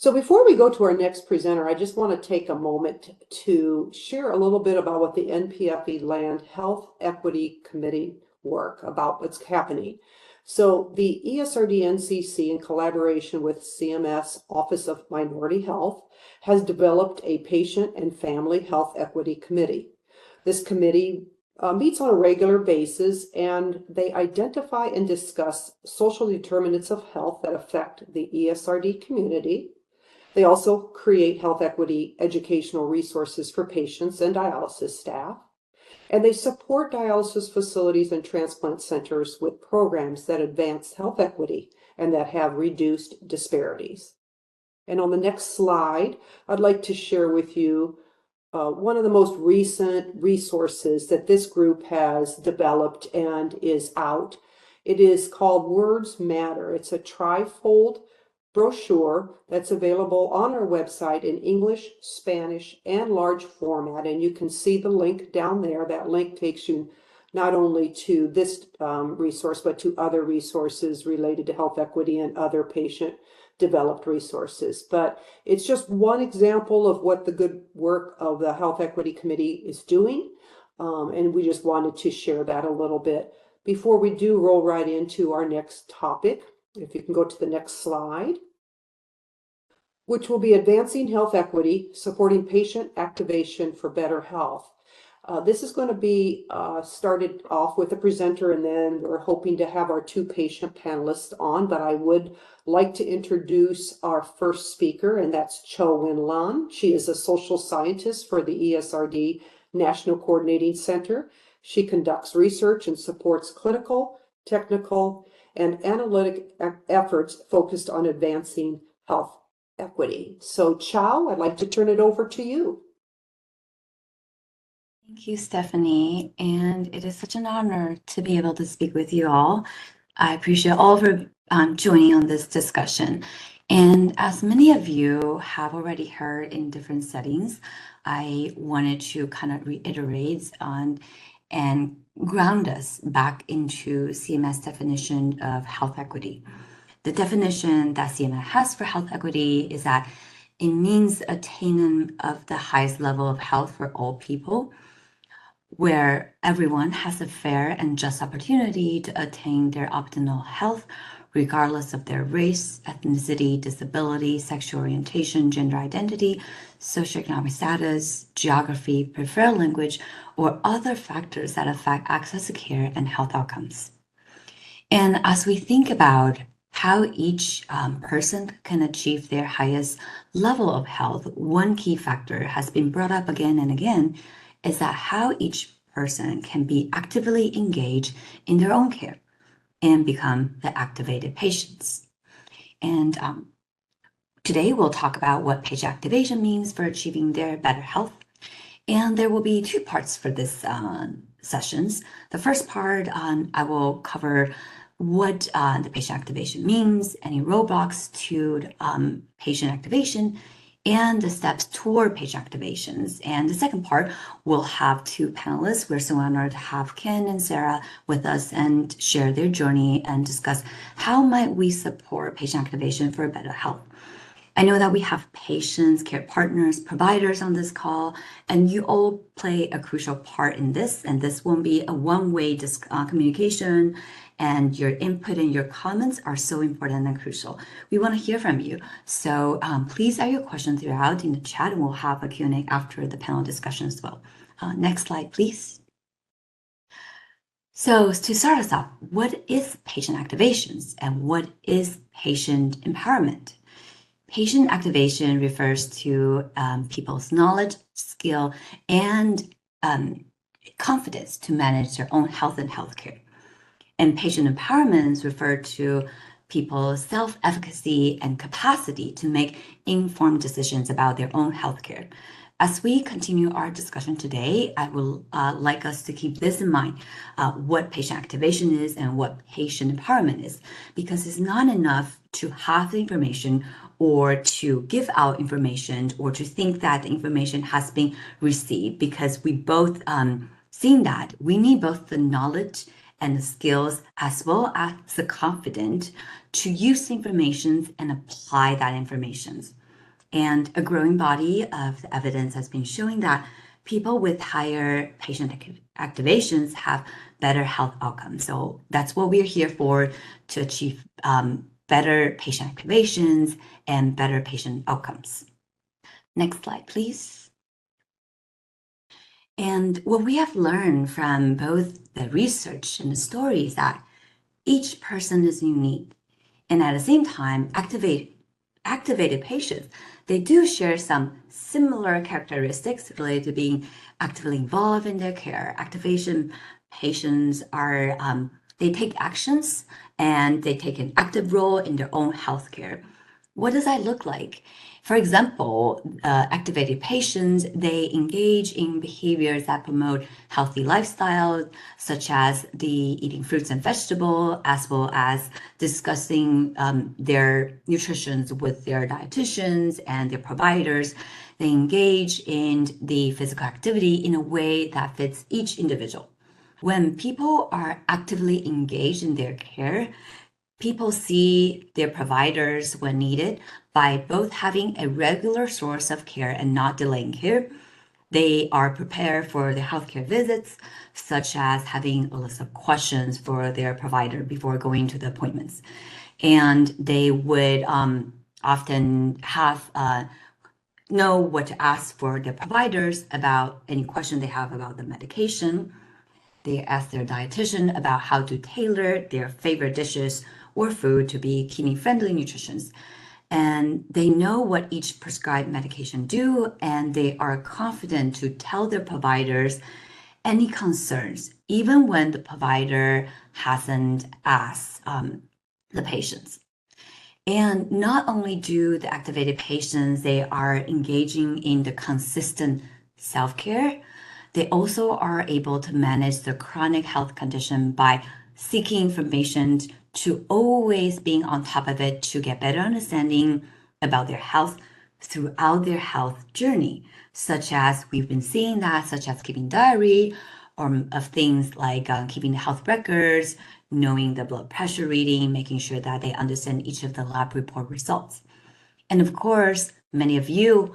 So before we go to our next presenter, I just want to take a moment to share a little bit about what the NPFE Land Health Equity Committee work, about what's happening. So the ESRD NCC, in collaboration with CMS Office of Minority Health, has developed a Patient and Family Health Equity Committee. This committee meets on a regular basis, and they identify and discuss social determinants of health that affect the ESRD community. They also create health equity educational resources for patients and dialysis staff. And they support dialysis facilities and transplant centers with programs that advance health equity and that have reduced disparities. And on the next slide, I'd like to share with you one of the most recent resources that this group has developed and is out. It is called Words Matter. It's a trifold brochure that's available on our website in English, Spanish, and large format. And you can see the link down there. That link takes you not only to this resource, but to other resources related to health equity and other patient-developed resources. But it's just one example of what the good work of the Health Equity Committee is doing. And we just wanted to share that a little bit. Before we do roll right into our next topic, if you can go to the next slide, which will be advancing health equity, supporting patient activation for better health. This is going to be started off with a presenter, and then we're hoping to have our two patient panelists on, but I would like to introduce our first speaker, and that's Chiao Wen Lan. She is a social scientist for the ESRD National Coordinating Center. She conducts research and supports clinical, technical, and analytic efforts focused on advancing health equity. So Chiao, I'd like to turn it over to you. Thank you, Stephanie, and it is such an honor to be able to speak with you all. I appreciate all for joining on this discussion. And as many of you have already heard in different settings, I wanted to kind of reiterate on and ground us back into CMS definition of health equity. The definition that CMS has for health equity is that it means attainment of the highest level of health for all people, where everyone has a fair and just opportunity to attain their optimal health, regardless of their race, ethnicity, disability, sexual orientation, gender identity, socioeconomic status, geography, preferred language, or other factors that affect access to care and health outcomes. And as we think about how each person can achieve their highest level of health, one key factor has been brought up again and again, is that how each person can be actively engaged in their own care and become the activated patients. And today we'll talk about what patient activation means for achieving their better health. And there will be two parts for this sessions. The first part, I will cover what the patient activation means, any roadblocks to patient activation, and the steps toward patient activations. And the second part, we'll have two panelists. We're so honored to have Ken and Sarah with us and share their journey and discuss how might we support patient activation for better health. I know that we have patients, care partners, providers on this call, and you all play a crucial part in this, and this won't be a one-way communication, and your input and your comments are so important and crucial. We want to hear from you. So please add your questions throughout in the chat, and we'll have a Q&A after the panel discussion as well. Next slide, please. So to start us off, what is patient activations and what is patient empowerment? Patient activation refers to people's knowledge, skill, and confidence to manage their own health and healthcare. And patient empowerment refers to people's self-efficacy and capacity to make informed decisions about their own healthcare. As we continue our discussion today, I would like us to keep this in mind, what patient activation is and what patient empowerment is, because it's not enough to have the information or to give out information or to think that the information has been received, because we both seen that we need both the knowledge and the skills as well as the confidence to use information and apply that information. And a growing body of evidence has been showing that people with higher patient activations have better health outcomes. So that's what we're here for, to achieve better patient activations and better patient outcomes. Next slide, please. And what we have learned from both the research and the story is that each person is unique. And at the same time, activated patients, they do share some similar characteristics related to being actively involved in their care. Activation patients are, they take actions and they take an active role in their own healthcare. What does that look like? For example, activated patients, they engage in behaviors that promote healthy lifestyles, such as the eating fruits and vegetables, as well as discussing their nutrition with their dietitians and their providers. They engage in the physical activity in a way that fits each individual. When people are actively engaged in their care, people see their providers when needed by both having a regular source of care and not delaying care. They are prepared for their healthcare visits, such as having a list of questions for their provider before going to the appointments. And they would often have know what to ask for their providers about any question they have about the medication. They ask their dietitian about how to tailor their favorite dishes or food to be kidney-friendly nutritions. And they know what each prescribed medication do, and they are confident to tell their providers any concerns, even when the provider hasn't asked the patients. And not only do the activated patients, they are engaging in the consistent self-care, they also are able to manage the chronic health condition by seeking information, to always being on top of it, to get better understanding about their health throughout their health journey, such as we've been seeing that, such as keeping diary, or of things like keeping the health records, knowing the blood pressure reading, making sure that they understand each of the lab report results. And of course, many of you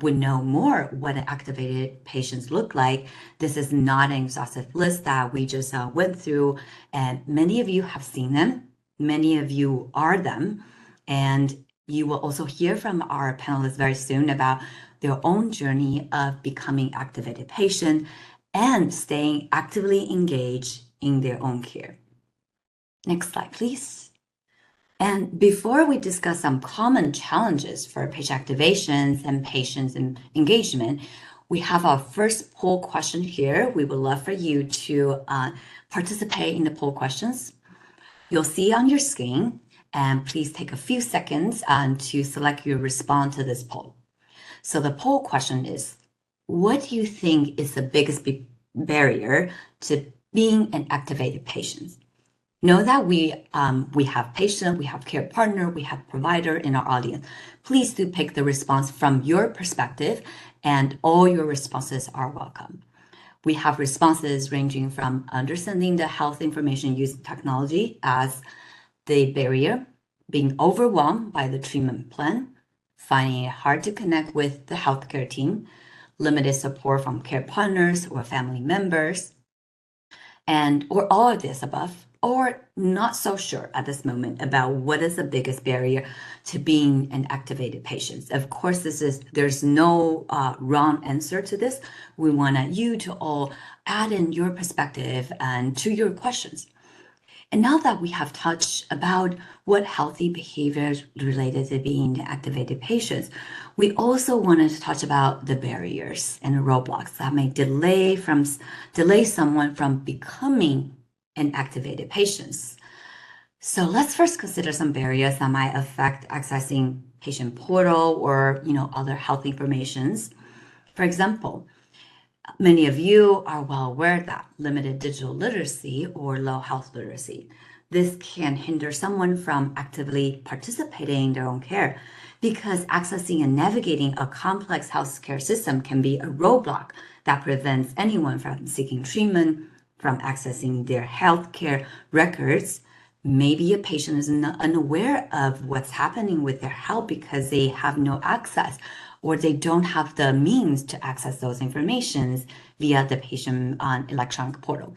would know more what an activated patients look like. This is not an exhaustive list that we just went through, and many of you have seen them. Many of you are them, and you will also hear from our panelists very soon about their own journey of becoming activated patient and staying actively engaged in their own care. Next slide, please. And before we discuss some common challenges for patient activations and patients engagement, we have our first poll question here. We would love for you to participate in the poll questions. You'll see on your screen, and please take a few seconds to select your response to this poll. So the poll question is, what do you think is the biggest barrier to being an activated patient? Know that we have patient, we have care partner, we have provider in our audience. Please do pick the response from your perspective, and all your responses are welcome. We have responses ranging from understanding the health information using technology as the barrier, being overwhelmed by the treatment plan, finding it hard to connect with the healthcare team, limited support from care partners or family members, or all of this above, or not so sure at this moment about what is the biggest barrier to being an activated patient. Of course, there's no wrong answer to this. We want you to all add in your perspective and to your questions. And now that we have touched about what healthy behaviors related to being activated patients, we also wanted to touch about the barriers and the roadblocks that may delay someone from becoming an activated patient. So let's first consider some barriers that might affect accessing patient portal or other health informations. For example, many of you are well aware that limited digital literacy or low health literacy, this can hinder someone from actively participating in their own care, because accessing and navigating a complex healthcare system can be a roadblock that prevents anyone from seeking treatment, from accessing their healthcare records, maybe a patient is unaware of what's happening with their health because they have no access or they don't have the means to access those informations via the patient electronic portal.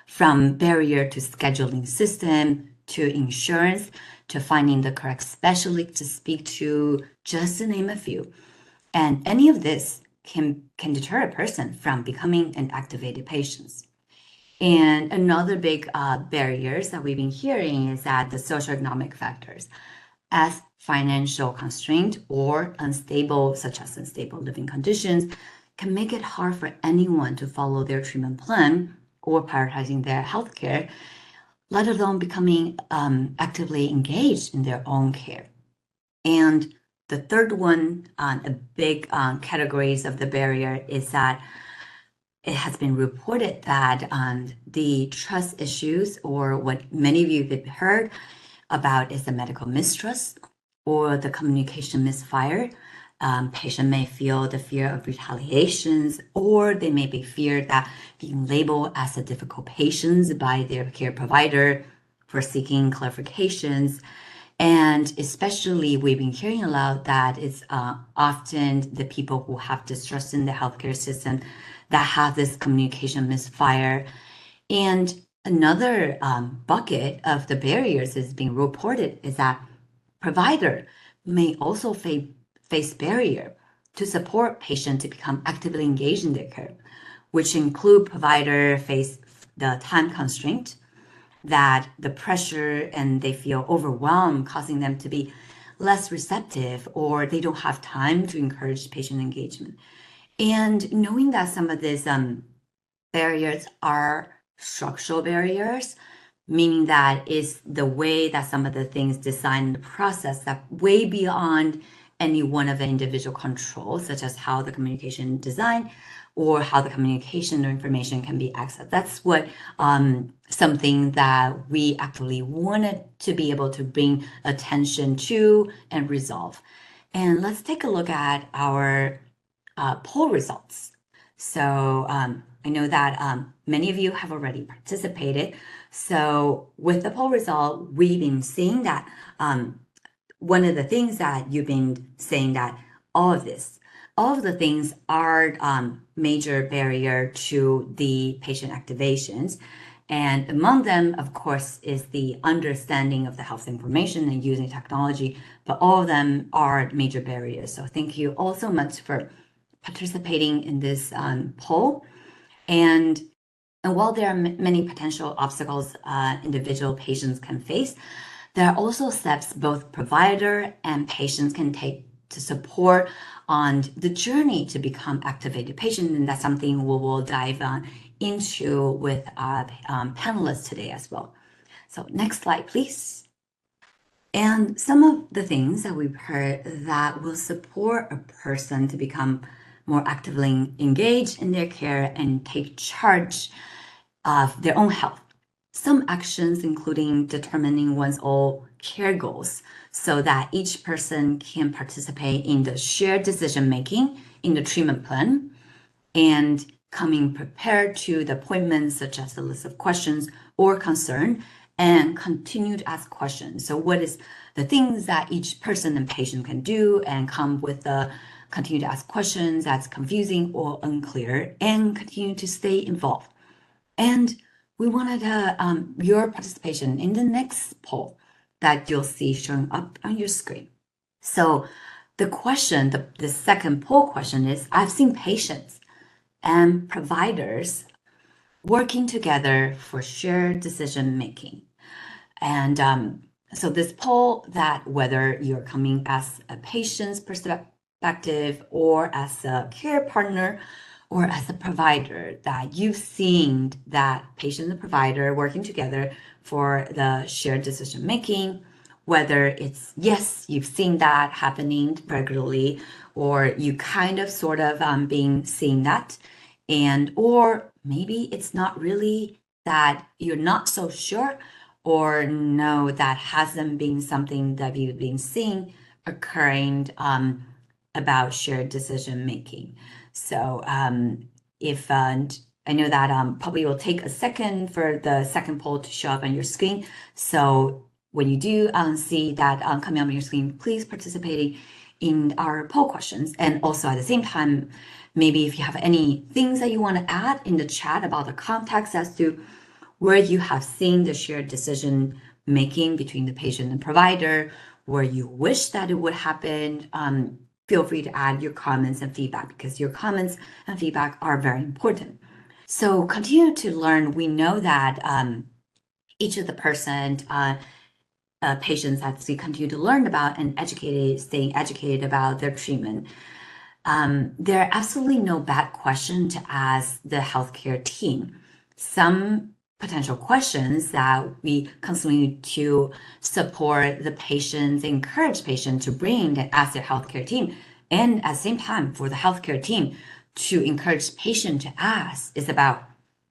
From barrier to scheduling system, to insurance, to finding the correct specialist to speak to, just to name a few. And any of this can deter a person from becoming an activated patient. And another big barriers that we've been hearing is that the socioeconomic factors, as financial constraint or unstable, such as unstable living conditions, can make it hard for anyone to follow their treatment plan or prioritizing their healthcare, let alone becoming actively engaged in their own care. And the third one, a big categories of the barrier is that it has been reported that the trust issues, or what many of you have heard about, is the medical mistrust or the communication misfire. Patient may feel the fear of retaliations, or they may be feared that being labeled as a difficult patient by their care provider for seeking clarifications. And especially, we've been hearing a lot that it's often the people who have distrust in the healthcare system that have this communication misfire. And another bucket of the barriers is being reported is that provider may also face barrier to support patient to become actively engaged in their care, which include provider face the time constraint, that the pressure and they feel overwhelmed, causing them to be less receptive, or they don't have time to encourage patient engagement. And knowing that some of these barriers are structural barriers, meaning that is the way that some of the things designed in the process that way beyond any one of the individual controls, such as how the communication designed or how the communication or information can be accessed. That's what something that we actually wanted to be able to bring attention to and resolve. And let's take a look at our poll results. So I know that many of you have already participated. So with the poll result, we've been seeing that one of the things that you've been saying that all of the things are major barrier to the patient activations. And among them, of course, is the understanding of the health information and using technology, but all of them are major barriers. So thank you all so much for participating in this poll. And while there are many potential obstacles individual patients can face, there are also steps both provider and patients can take to support on the journey to become activated patient. And that's something we will dive into with our panelists today as well. So next slide, please. And some of the things that we've heard that will support a person to become more actively engaged in their care and take charge of their own health. Some actions including determining one's own care goals so that each person can participate in the shared decision making in the treatment plan, and coming prepared to the appointments, such as a list of questions or concern, and continue to ask questions. So what is the things that each person and patient can do, and come with the continue to ask questions that's confusing or unclear, and continue to stay involved. And we wanted your participation in the next poll that you'll see showing up on your screen. So the question, the second poll question is, I've seen patients and providers working together for shared decision making. And so this poll, that whether you're coming as a patient's perspective or as a care partner or as a provider, that you've seen that patient and provider working together for the shared decision making, whether it's yes, you've seen that happening regularly, or you kind of sort of being seeing that, and or maybe it's not really that you're not so sure, or no, that hasn't been something that you've been seeing occurring about shared decision making. So if I know that probably will take a second for the second poll to show up on your screen. So when you do see that coming up on your screen, please participate in our poll questions. And also at the same time, maybe if you have any things that you want to add in the chat about the context as to where you have seen the shared decision making between the patient and provider, where you wish that it would happen, feel free to add your comments and feedback, because your comments and feedback are very important. So continue to learn. We know that each of the patients as we continue to learn about and staying educated about their treatment. There are absolutely no bad question to ask the healthcare team. Some potential questions that we constantly need to support the patients, encourage patients to bring and ask their healthcare team, and at the same time for the healthcare team to encourage patient to ask is about,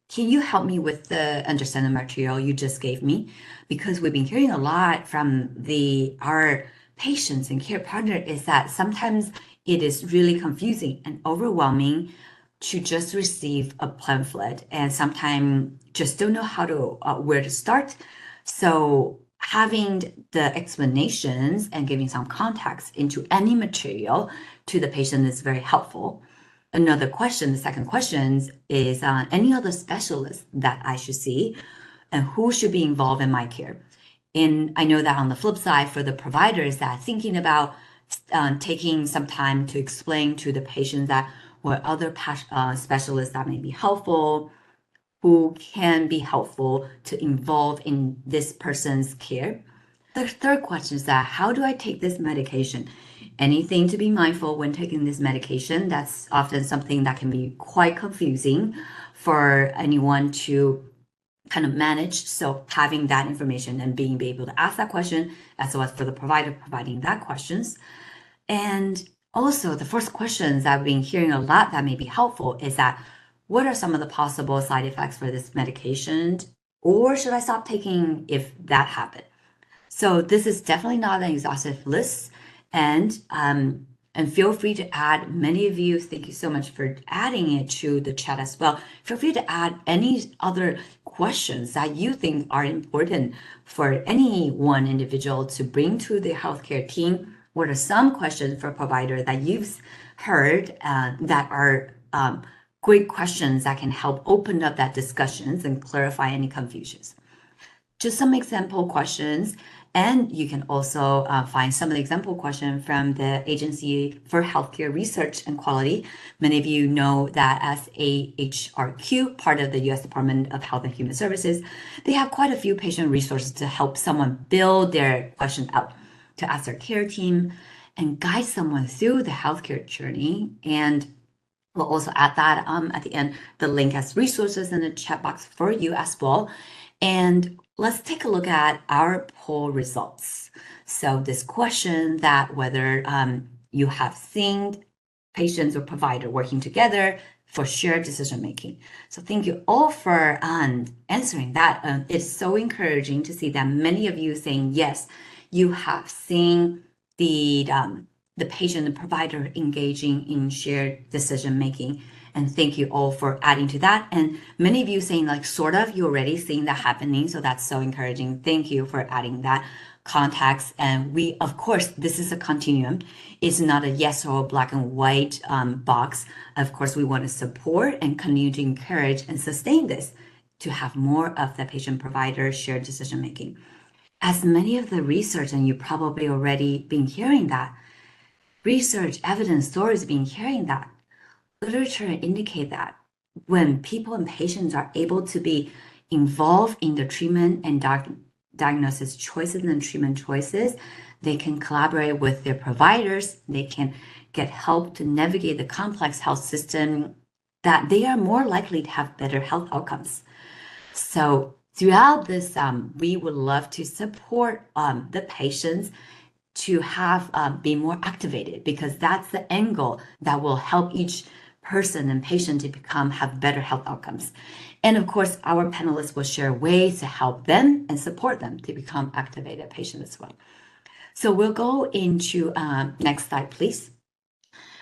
can you help me with the understanding material you just gave me? Because we've been hearing a lot from our patients and care partner is that sometimes it is really confusing and overwhelming to just receive a pamphlet, and sometimes just don't know how to where to start. So having the explanations and giving some context into any material to the patient is very helpful. Another question, the second question is any other specialists that I should see and who should be involved in my care. And I know that on the flip side, for the providers that thinking about taking some time to explain to the patient that what other specialists that may be helpful, who can be helpful to involve in this person's care. The third question is that how do I take this medication? Anything to be mindful when taking this medication? That's often something that can be quite confusing for anyone to kind of manage. So having that information and being able to ask that question, as well as for the provider providing that questions. And also the first questions that I've been hearing a lot that may be helpful is that, what are some of the possible side effects for this medication? Or should I stop taking if that happened? So this is definitely not an exhaustive list. And feel free to add, many of you, thank you so much for adding it to the chat as well. Feel free to add any other questions that you think are important for any one individual to bring to the healthcare team. What are some questions for provider that you've heard that are great questions that can help open up that discussions and clarify any confusions? Just some example questions. And you can also find some of the example questions from the Agency for Healthcare Research and Quality. Many of you know that as AHRQ, part of the U.S. Department of Health and Human Services, they have quite a few patient resources to help someone build their question out, to ask their care team and guide someone through the healthcare journey. And we'll also add that at the end, the link as resources in the chat box for you as well. And let's take a look at our poll results. So this question that whether you have seen patients or provider working together for shared decision making. So thank you all for answering that. It's so encouraging to see that many of you saying yes, you have seen the patient and provider engaging in shared decision making. And thank you all for adding to that. And many of you saying like, sort of, you're already seeing that happening. So that's so encouraging. Thank you for adding that context. And we, of course, this is a continuum. It's not a yes or black and white box. Of course, we want to support and continue to encourage and sustain this to have more of the patient provider shared decision making. As many of the research, and you probably already been hearing that, research, evidence, stories been hearing that, literature indicate that when people and patients are able to be involved in the treatment and diagnosis choices and treatment choices, they can collaborate with their providers, they can get help to navigate the complex health system, that they are more likely to have better health outcomes. So throughout this, we would love to support the patients to have be more activated, because that's the end goal that will help each person and patient to have better health outcomes. And of course, our panelists will share ways to help them and support them to become activated patients as well. So we'll go into next slide, please.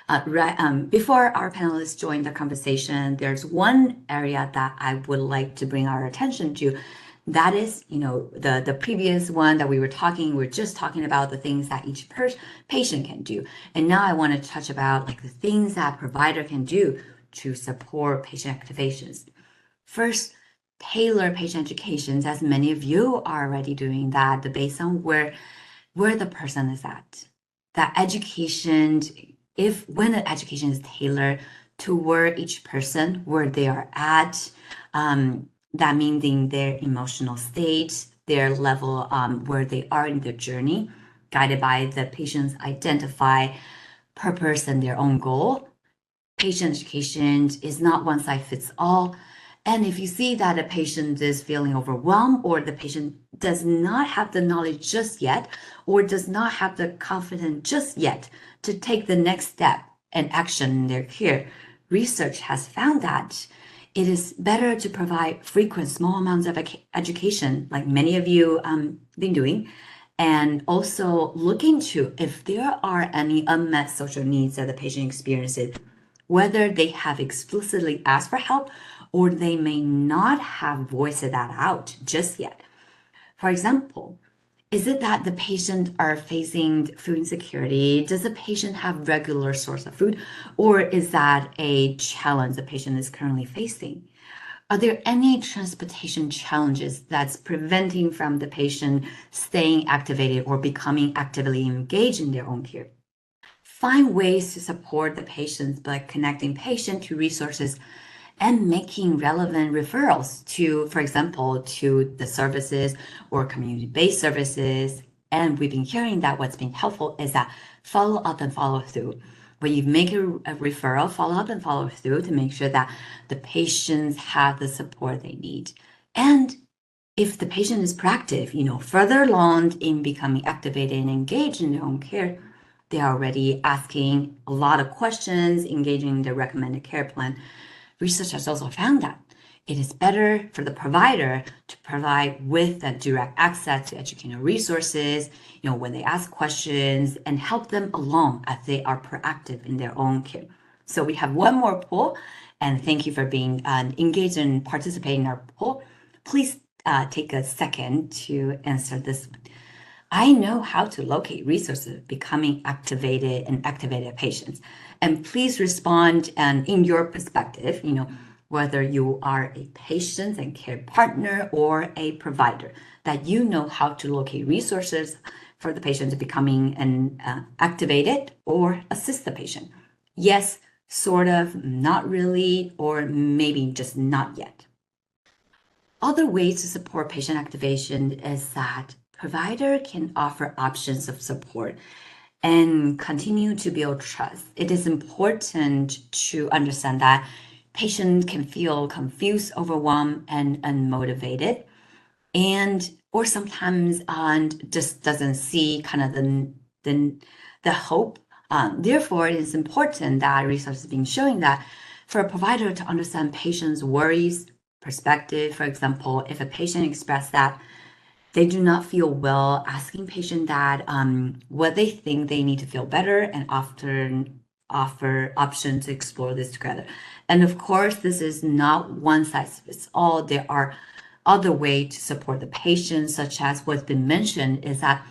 Before our panelists join the conversation, there's one area that I would like to bring our attention to. That is, the previous one that we were just talking about the things that each patient can do. And now I want to touch about like the things that provider can do to support patient activations. First, tailor patient educations, as many of you are already doing that, based on where the person is at. That education, when the education is tailored toward each person, where they are at, that meaning their emotional state, their level, where they are in their journey, guided by the patient's identify purpose and their own goal. Patient education is not one size fits all. And if you see that a patient is feeling overwhelmed, or the patient does not have the knowledge just yet, or does not have the confidence just yet to take the next step and action in their care, research has found that it is better to provide frequent small amounts of education, like many of you been doing, and also look into if there are any unmet social needs that the patient experiences, whether they have explicitly asked for help or they may not have voiced that out just yet. For example, is it that the patient are facing food insecurity? Does the patient have regular source of food? Or is that a challenge the patient is currently facing? Are there any transportation challenges that's preventing from the patient staying activated or becoming actively engaged in their own care? Find ways to support the patients by connecting patient to resources and making relevant referrals to, for example, to the services or community-based services. And we've been hearing that what's been helpful is that follow up and follow through. When you make a referral, follow up and follow through to make sure that the patients have the support they need. And if the patient is proactive, further along in becoming activated and engaged in their own care, they're already asking a lot of questions, engaging in the recommended care plan. Research has also found that it is better for the provider to provide with a direct access to educational resources, when they ask questions, and help them along as they are proactive in their own care. So we have one more poll, and thank you for being engaged and participating in our poll. Please take a second to answer this one. I know how to locate resources becoming activated and activated patients. And please respond in your perspective, whether you are a patient and care partner or a provider, that you know how to locate resources for the patient becoming activated or assist the patient. Yes, sort of, not really, or maybe just not yet. Other ways to support patient activation is that provider can offer options of support and continue to build trust. It is important to understand that patients can feel confused, overwhelmed, and unmotivated, or sometimes just doesn't see kind of the hope. Therefore, it is important that research has been showing that for a provider to understand patients' worries, perspective. For example, if a patient expressed that they do not feel well, asking patient that what they think they need to feel better, and often offer options to explore this together. And of course, this is not one size fits all. There are other ways to support the patient, such as what's been mentioned is that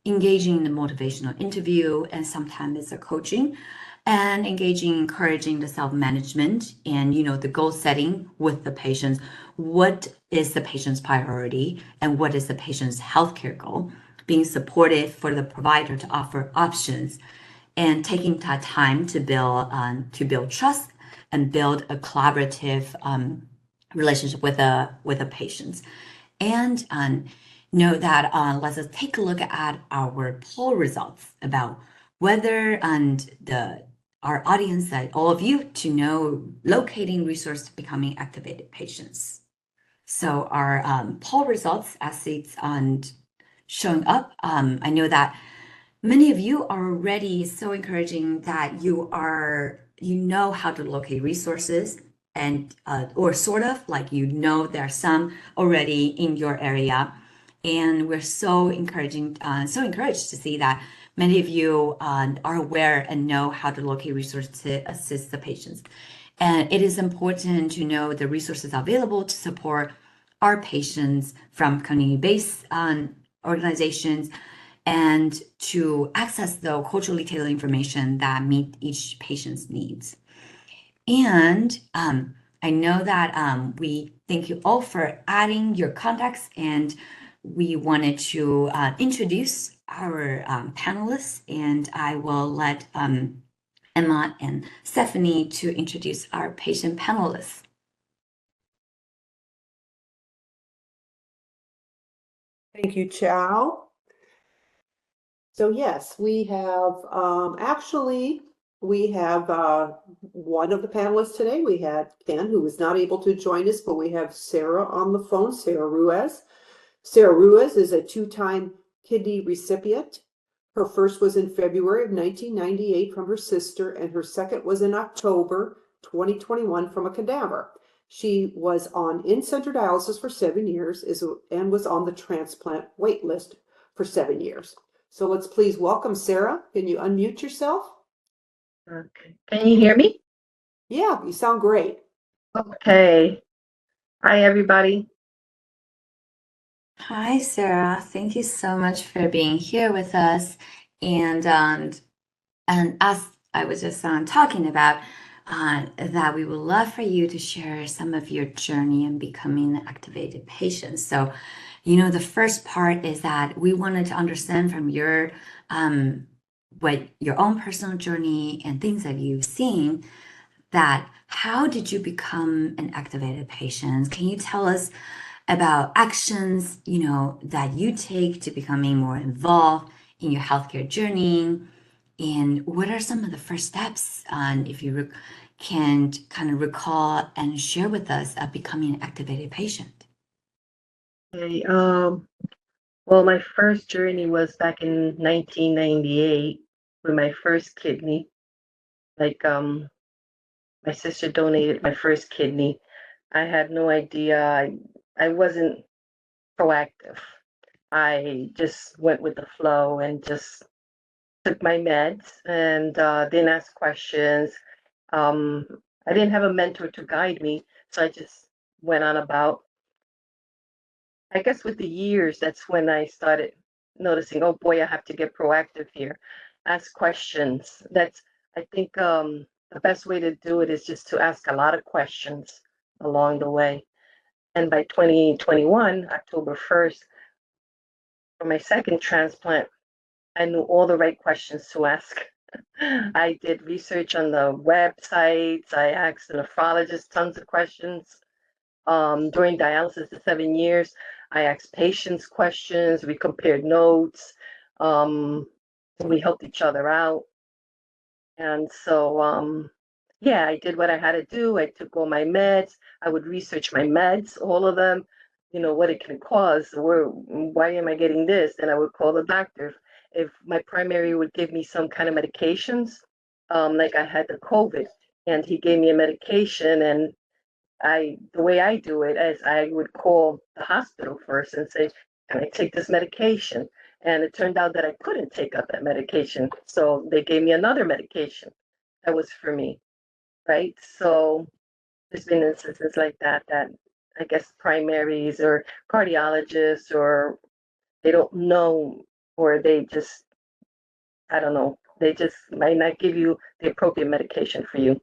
engaging in the motivational interview, and sometimes it's a coaching, and encouraging the self-management and the goal setting with the patients. What is the patient's priority and what is the patient's healthcare goal? Being supportive for the provider to offer options, and taking that time to build trust and build a collaborative relationship with the patients. And know that let's take a look at our poll results about whether our audience, that all of you, to know locating resource becoming activated patients. So our poll results, as it's showing up, I know that many of you are already so encouraging that you know how to locate resources, and or sort of like there are some already in your area, and we're so encouraged to see that many of you are aware and know how to locate resources to assist the patients. And it is important to know the resources available to support our patients from community-based organizations and to access the culturally tailored information that meet each patient's needs. And I know that we thank you all for adding your contacts, and we wanted to introduce our panelists, and I will let Emma and Stephanie to introduce our patient panelists. Thank you, Chiao. So yes, we have we have one of the panelists today. We had Ken, who was not able to join us, but we have Sarah on the phone, Sarah Ruiz. Sarah Ruiz is a two-time kidney recipient. Her first was in February of 1998 from her sister, and her second was in October 2021 from a cadaver. She was on in-center dialysis for 7 years and was on the transplant wait list for 7 years. So let's please welcome Sarah. Can you unmute yourself? Okay. Can you hear me? Yeah, you sound great. Okay. Hi, everybody. Hi, Sarah. Thank you so much for being here with us. And as I was just talking about, that we would love for you to share some of your journey in becoming an activated patient. So, the first part is that we wanted to understand from your what your own personal journey and things that you've seen, that how did you become an activated patient? Can you tell us about actions, that you take to becoming more involved in your healthcare journey? And what are some of the first steps, if you can kind of recall and share with us of becoming an activated patient? Okay. Well, my first journey was back in 1998 with my first kidney. Like, my sister donated my first kidney. I had no idea. I wasn't proactive. I just went with the flow and just took my meds and didn't ask questions. I didn't have a mentor to guide me, so I just went on about. I guess with the years, that's when I started noticing, oh boy, I have to get proactive here, ask questions. I think the best way to do it is just to ask a lot of questions along the way. And by 2021, October 1st, for my second transplant, I knew all the right questions to ask. I did research on the websites. I asked the nephrologist tons of questions. During dialysis for 7 years, I asked patients questions. We compared notes. We helped each other out. And so, yeah, I did what I had to do. I took all my meds. I would research my meds, all of them, what it can cause. Why am I getting this? And I would call the doctor. If my primary would give me some kind of medications, like I had the COVID, and he gave me a medication, and the way I do it is I would call the hospital first and say, can I take this medication? And it turned out that I couldn't take up that medication. So they gave me another medication that was for me, right? So there's been instances like that I guess primaries or cardiologists, or they don't know, or they just, I don't know, they just might not give you the appropriate medication for you.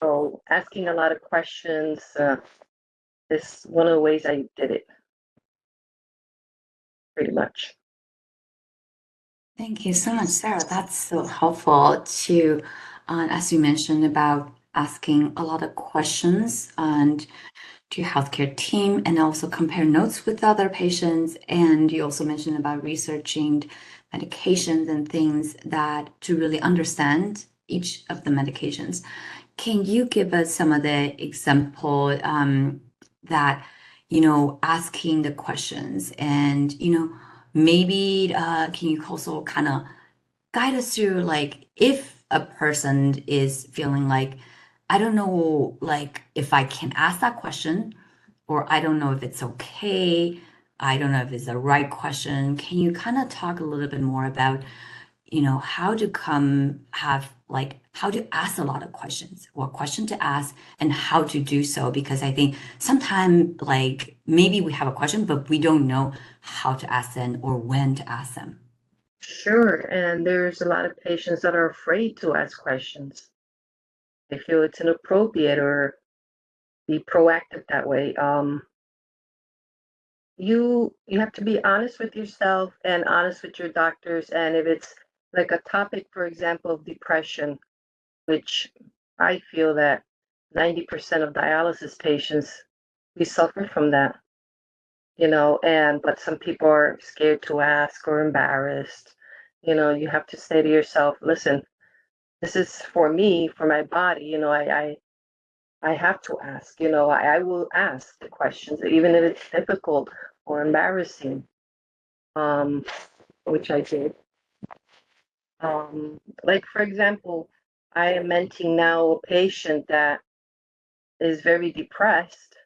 So asking a lot of questions, is one of the ways I did it, pretty much. Thank you so much, Sarah. That's so helpful to, as you mentioned, about asking a lot of questions and to your healthcare team, and also compare notes with other patients. And you also mentioned about researching medications and things that to really understand each of the medications. Can you give us some of the example that, asking the questions and, maybe can you also kind of guide us through, like, if a person is feeling like, I don't know, like, if I can ask that question, or I don't know if it's okay, I don't know if it's the right question. Can you kind of talk a little bit more about how to how to ask a lot of questions, what question to ask and how to do so, because I think sometimes like maybe we have a question, but we don't know how to ask them or when to ask them. Sure, and there's a lot of patients that are afraid to ask questions. They feel it's inappropriate or be proactive that way. You have to be honest with yourself and honest with your doctors. And if it's like a topic, for example, of depression, which I feel that 90% of dialysis patients, we suffer from that, but some people are scared to ask or embarrassed. You have to say to yourself, listen, this is for me, for my body, I have to ask, I will ask the questions, even if it's difficult or embarrassing, which I did. Like, for example, I am mentoring now a patient that is very depressed,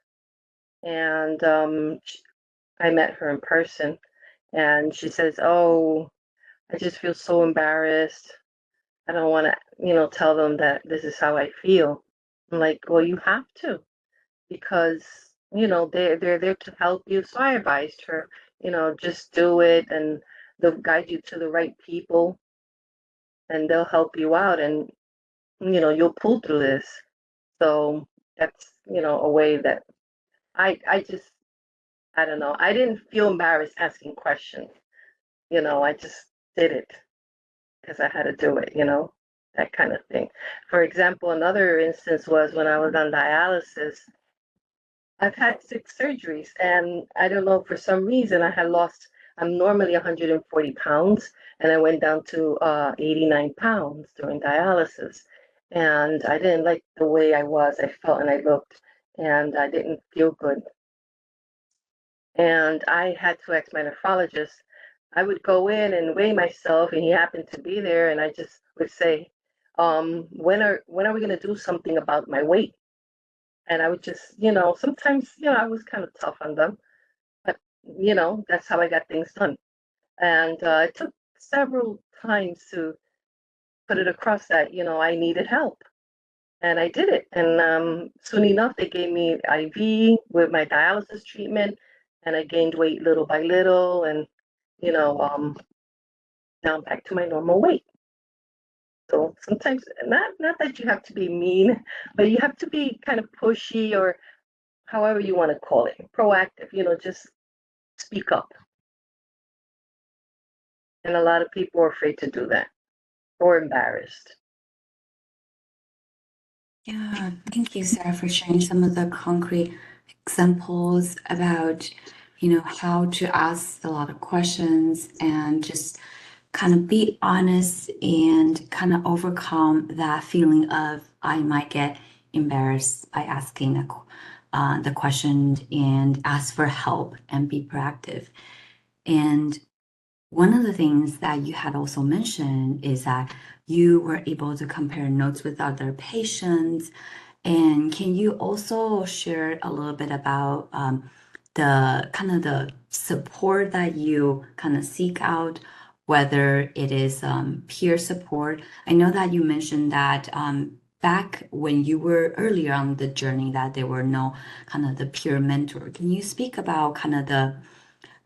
and I met her in person, and she says, "Oh, I just feel so embarrassed. I don't want to, tell them that this is how I feel." I'm like, "Well, you have to, because they're there to help you." So I advised her, just do it, and they'll guide you to the right people, and they'll help you out, and you'll pull through this. So that's a way that I just, I don't know, I didn't feel embarrassed asking questions. I just did it because I had to do it, that kind of thing. For example, another instance was when I was on dialysis. I've had 6 surgeries, and I don't know, for some reason I had lost. I'm normally 140 pounds, and I went down to 89 pounds during dialysis. And I didn't like the way I was, I felt, and I looked, and I didn't feel good. And I had to ask my nephrologist. I would go in and weigh myself, and he happened to be there, and I just would say, when are we going to do something about my weight? And I would just, sometimes, I was kind of tough on them, but, that's how I got things done. And it took several times to put it across that, I needed help. And I did it. And soon enough, they gave me IV with my dialysis treatment, and I gained weight little by little, and, now I'm back to my normal weight. So sometimes, not that you have to be mean, but you have to be kind of pushy, or however you want to call it, proactive, just speak up. And a lot of people are afraid to do that or embarrassed. Yeah, thank you, Sarah, for sharing some of the concrete examples about, how to ask a lot of questions and just kind of be honest and kind of overcome that feeling of I might get embarrassed by asking the question and ask for help and be proactive. And one of the things that you had also mentioned is that you were able to compare notes with other patients. And can you also share a little bit about the kind of the support that you kind of seek out, whether it is peer support? I know that you mentioned that back when you were earlier on the journey that there were no kind of the peer mentor. Can you speak about kind of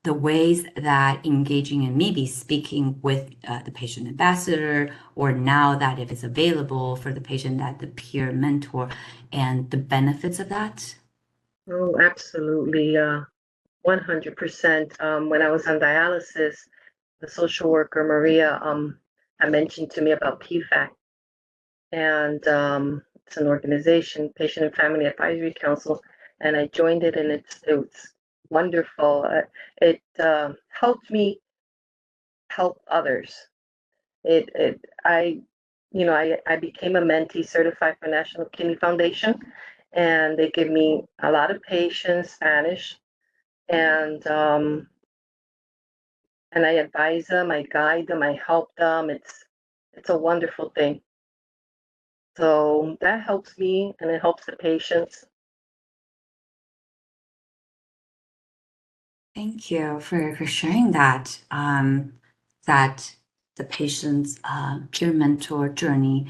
the ways that engaging and maybe speaking with the patient ambassador, or now that if it's available for the patient, that the peer mentor and the benefits of that? Oh, absolutely. 100%. When I was on dialysis, the social worker, Maria, had mentioned to me about PFAC. And it's an organization, Patient and Family Advisory Council, and I joined it, and it's wonderful. It helped me help others. I became a mentee certified for National Kidney Foundation, and they give me a lot of patience, Spanish, and I advise them, I guide them, I help them. It's a wonderful thing. So that helps me, and it helps the patients. Thank you for sharing that. That the patient's peer mentor journey.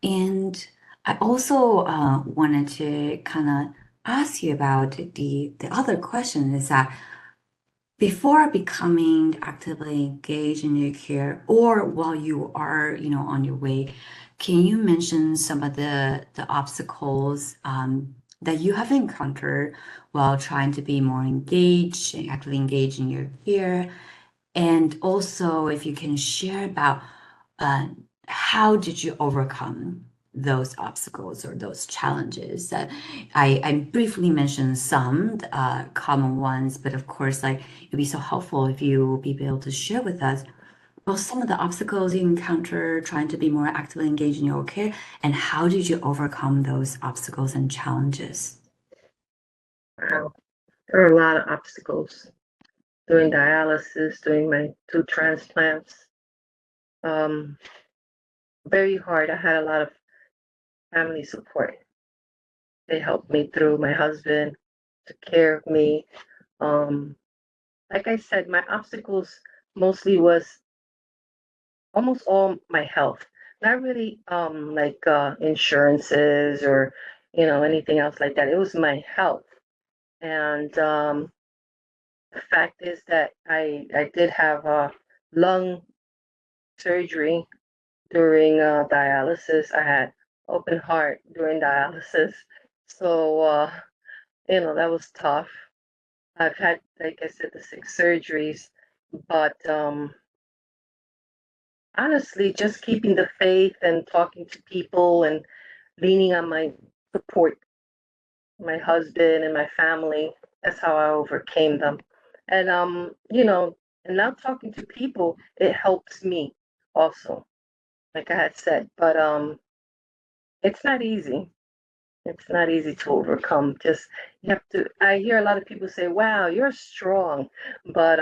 And I also wanted to kind of ask you about the other question is that before becoming actively engaged in your care or while you are, on your way, can you mention some of the obstacles that you have encountered while trying to be more engaged and actively engaged in your care? And also, if you can share about how did you overcome those obstacles or those challenges that I briefly mentioned some common ones, but of course, like it'd be so helpful if you will be able to share with us well some of the obstacles you encounter trying to be more actively engaged in your care, and how did you overcome those obstacles and challenges? Wow. There are a lot of obstacles doing dialysis, doing my 2 transplants. Very hard. I had a lot of family support. They helped me through. My husband took care of me. Like I said, my obstacles mostly was almost all my health. Not really like insurances or anything else like that. It was my health. And the fact is that I did have a lung surgery during dialysis. I had open heart during dialysis. So that was tough. I've had, like I said, the 6 surgeries, but honestly, just keeping the faith and talking to people and leaning on my support, my husband and my family, that's how I overcame them. And and now talking to people, it helps me also, like I had said. But it's not easy. It's not easy to overcome. Just you have to. I hear a lot of people say, "Wow, you're strong," but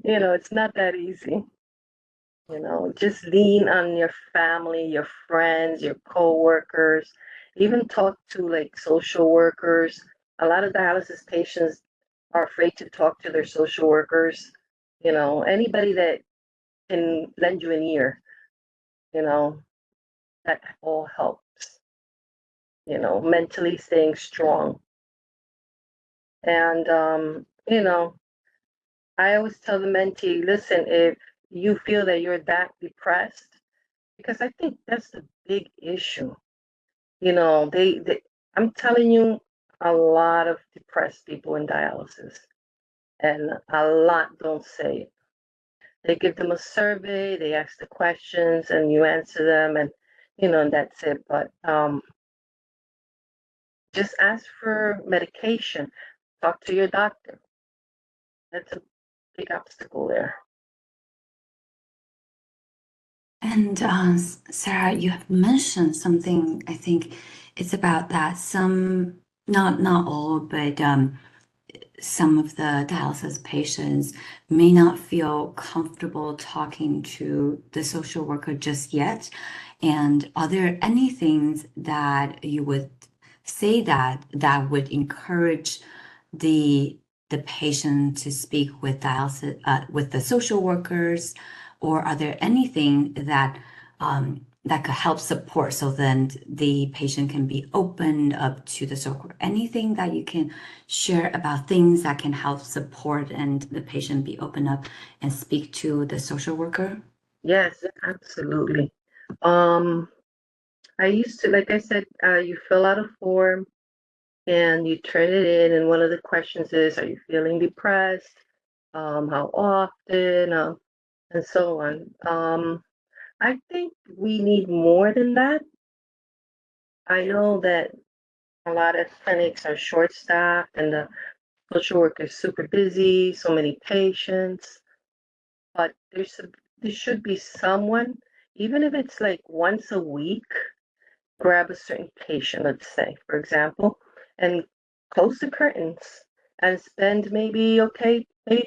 it's not that easy. Just lean on your family, your friends, your co-workers, even talk to like social workers. A lot of dialysis patients are afraid to talk to their social workers. Anybody that can lend you an ear, you know, that all helps, mentally staying strong. And, I always tell the mentee, listen, if you feel that you're that depressed, because I think that's the big issue. They I'm telling you, a lot of depressed people in dialysis, and a lot don't say it. They give them a survey, they ask the questions, and you answer them, and that's it. But just ask for medication. Talk to your doctor. That's a big obstacle there. And Sarah, you have mentioned something. I think it's about that some, not all, but some of the dialysis patients may not feel comfortable talking to the social worker just yet. And are there any things that you would say that would encourage the patient to speak with dialysis with the social workers, or are there anything that that could help support so then the patient can be opened up to the social worker? Anything that you can share about things that can help support and the patient be open up and speak to the social worker? Yes, absolutely. I used to, like I said, you fill out a form and you turn it in, and one of the questions is, are you feeling depressed? How often? And so on. I think we need more than that. I know that a lot of clinics are short-staffed and the social worker is super busy, so many patients, but there should be someone, even if it's like once a week, grab a certain patient, let's say, for example, and close the curtains and spend maybe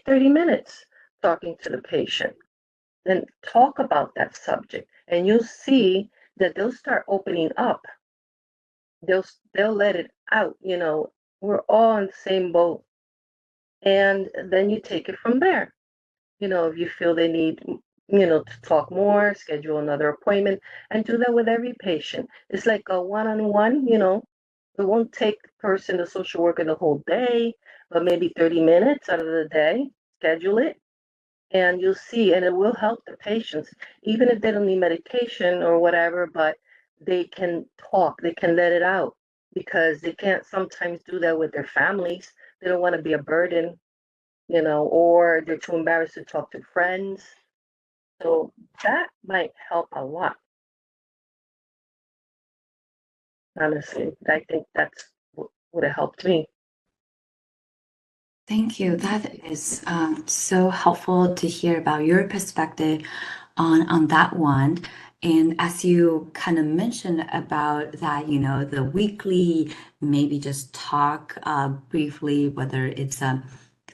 30 minutes talking to the patient. Then talk about that subject, and you'll see that they'll start opening up. They'll let it out. We're all in the same boat, and then you take it from there. If you feel they need to talk more, schedule another appointment, and do that with every patient. It's like a one-on-one, it won't take the person, the social worker, the whole day, but maybe 30 minutes out of the day, schedule it, and you'll see, and it will help the patients, even if they don't need medication or whatever, but they can talk, they can let it out, because they can't sometimes do that with their families. They don't want to be a burden, or they're too embarrassed to talk to friends. So that might help a lot, honestly. I think that's what would have helped me. Thank you. That is so helpful to hear about your perspective on that one. And as you kind of mentioned about that, the weekly, maybe just talk briefly, whether it's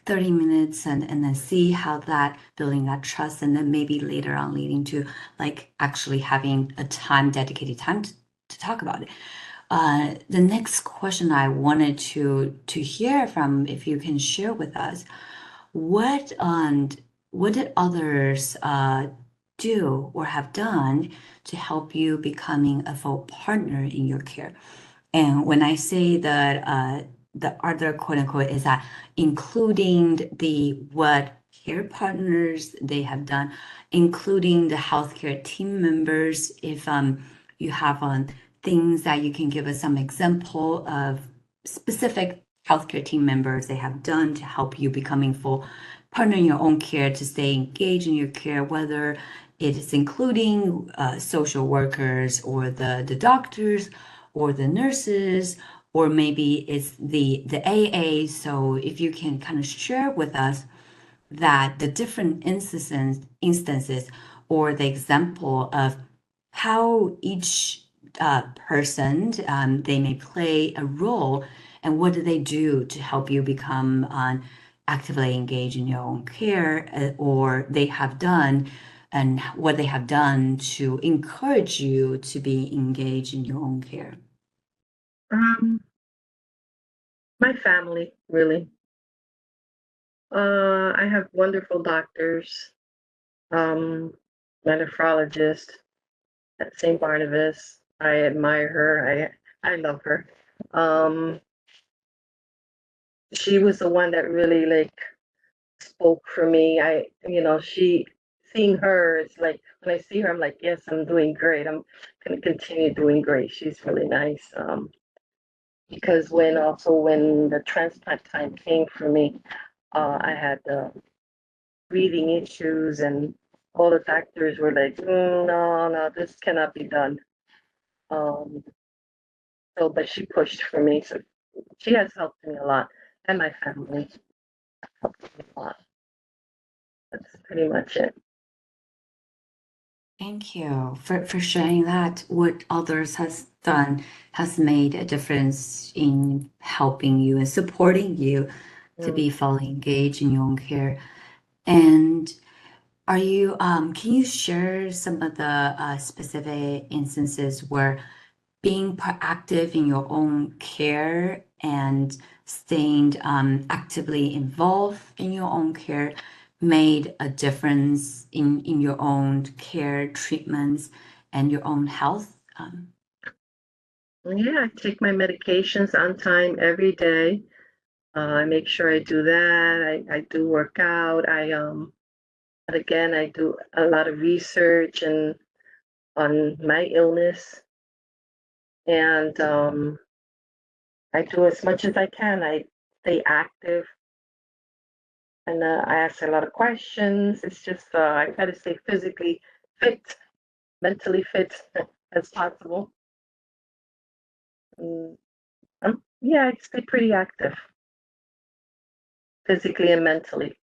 30 minutes and then see how that building that trust, and then maybe later on leading to like actually having a dedicated time to talk about it. The next question I wanted to hear from, if you can share with us, what did others do or have done to help you becoming a full partner in your care? And when I say that the other quote unquote is that including the what care partners they have done, including the healthcare team members, if you have things that you can give us some example of specific healthcare team members they have done to help you becoming full partner in your own care, to stay engaged in your care, whether it is including social workers or the doctors or the nurses, or maybe it's the AA. So if you can kind of share with us that the different instances or the example of how each person they may play a role, and what do they do to help you become actively engaged in your own care, or they have done, and what they have done to encourage you to be engaged in your own care. My family, really. I have wonderful doctors. My nephrologist at St. Barnabas. I admire her. I love her. She was the one that really spoke for me. Seeing her, it's like when I see her, I'm like, yes, I'm doing great. I'm gonna continue doing great. She's really nice. Because when the transplant time came for me, I had breathing issues, and all the doctors were like, no, this cannot be done. But she pushed for me, so she has helped me a lot, and my family helped me a lot. That's pretty much it. Thank you for sharing that. What others has done has made a difference in helping you and supporting you to be fully engaged in your own care. And can you share some of the specific instances where being proactive in your own care and staying actively involved in your own care made a difference in your own care treatments and your own health? Yeah, I take my medications on time every day. I make sure I do that. I do work out. But again, I do a lot of research and on my illness, and I do as much as I can. I stay active, and I ask a lot of questions. It's just I try to stay physically fit, mentally fit as possible. Yeah, I stay pretty active, physically and mentally.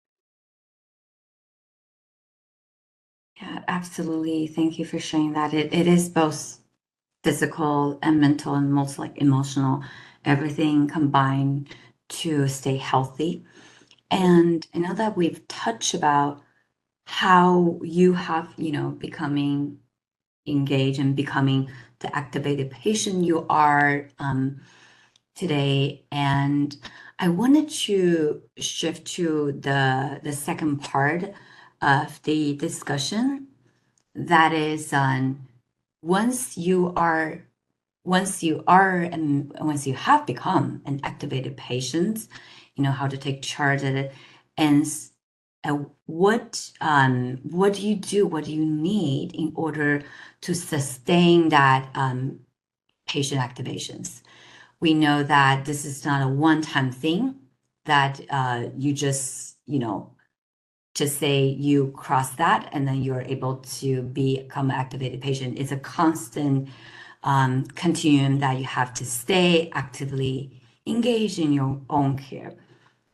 Yeah, absolutely. Thank you for sharing that. It is both physical and mental and most like emotional, everything combined to stay healthy. And I know that we've touched about how you have, becoming engaged and becoming the activated patient you are today. And I wanted to shift to the second part of the discussion. That is, once you are once you have become an activated patient, you know how to take charge of it, and what do you do? What do you need in order to sustain that patient activations? We know that this is not a one-time thing that you just, just say you cross that and then you're able to become an activated patient. It's a constant continuum that you have to stay actively engaged in your own care.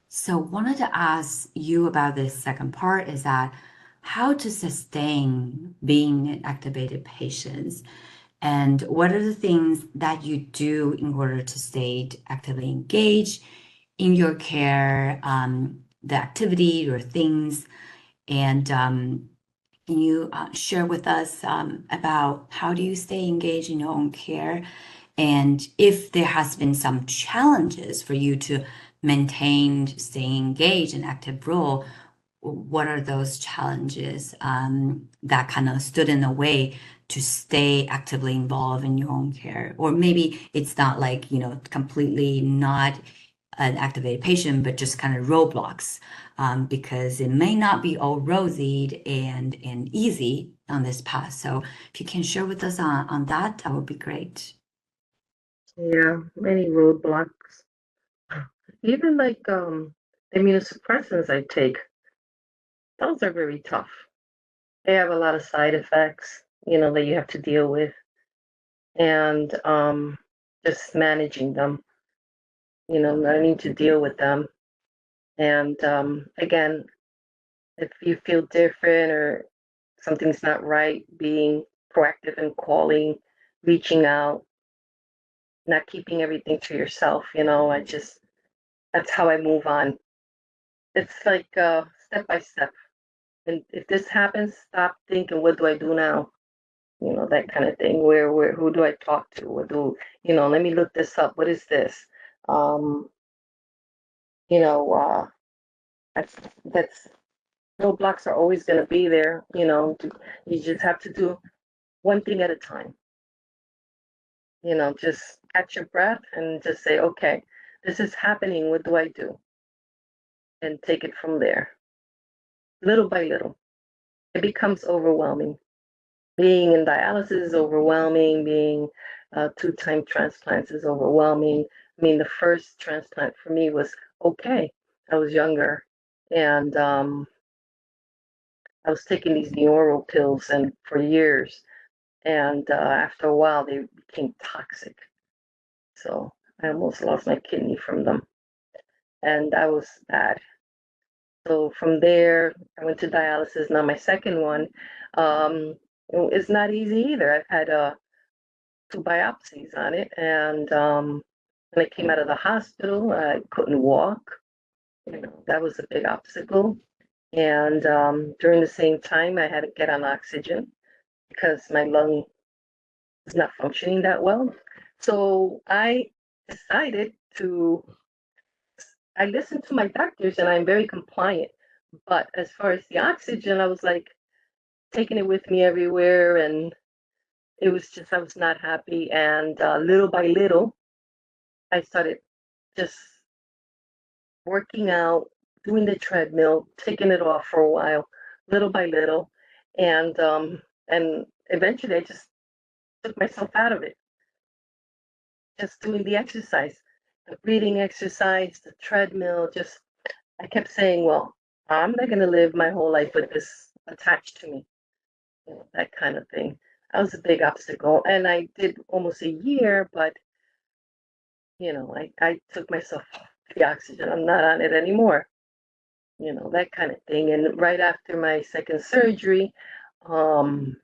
So wanted to ask you about this second part, is that how to sustain being an activated patient, and what are the things that you do in order to stay actively engaged in your care, the activity or things, and can you share with us about how do you stay engaged in your own care, and if there has been some challenges for you to maintain staying engaged in active role, what are those challenges that kind of stood in the way to stay actively involved in your own care? Or maybe it's not like, completely not an activated patient, but just kind of roadblocks, because it may not be all rosy and easy on this path. So if you can share with us on that would be great. Yeah, many roadblocks. Even like immunosuppressants I take, those are very tough. They have a lot of side effects, that you have to deal with, and just managing them, learning to deal with them. And again, if you feel different or something's not right, being proactive and calling, reaching out, not keeping everything to yourself, that's how I move on. It's like step by step. And if this happens, stop thinking, what do I do now? That kind of thing. Who do I talk to? Let me look this up. What is this? Um, that's roadblocks are always going to be there. You just have to do one thing at a time. Just catch your breath and just say, okay, this is happening. What do I do? And take it from there, little by little. It becomes overwhelming. Being in dialysis is overwhelming. Being 2-time transplants is overwhelming. I mean, the first transplant for me was okay. I was younger, and I was taking these neural pills and for years, and after a while they became toxic. So I almost lost my kidney from them, and that was bad. So from there, I went to dialysis. Now my second one, it's not easy either. I've had 2 biopsies on it, and when I came out of the hospital, I couldn't walk. That was a big obstacle. And during the same time, I had to get on oxygen because my lung was not functioning that well. So I decided I listened to my doctors and I'm very compliant. But as far as the oxygen, I was like taking it with me everywhere. And it was just, I was not happy. And little by little, I started just working out, doing the treadmill, taking it off for a while, little by little. And eventually I just took myself out of it. Just doing the exercise, the breathing exercise, the treadmill, I kept saying, well, I'm not going to live my whole life with this attached to me, that kind of thing. That was a big obstacle. And I did almost a year, but, I took myself off the oxygen. I'm not on it anymore, that kind of thing. And right after my second surgery, I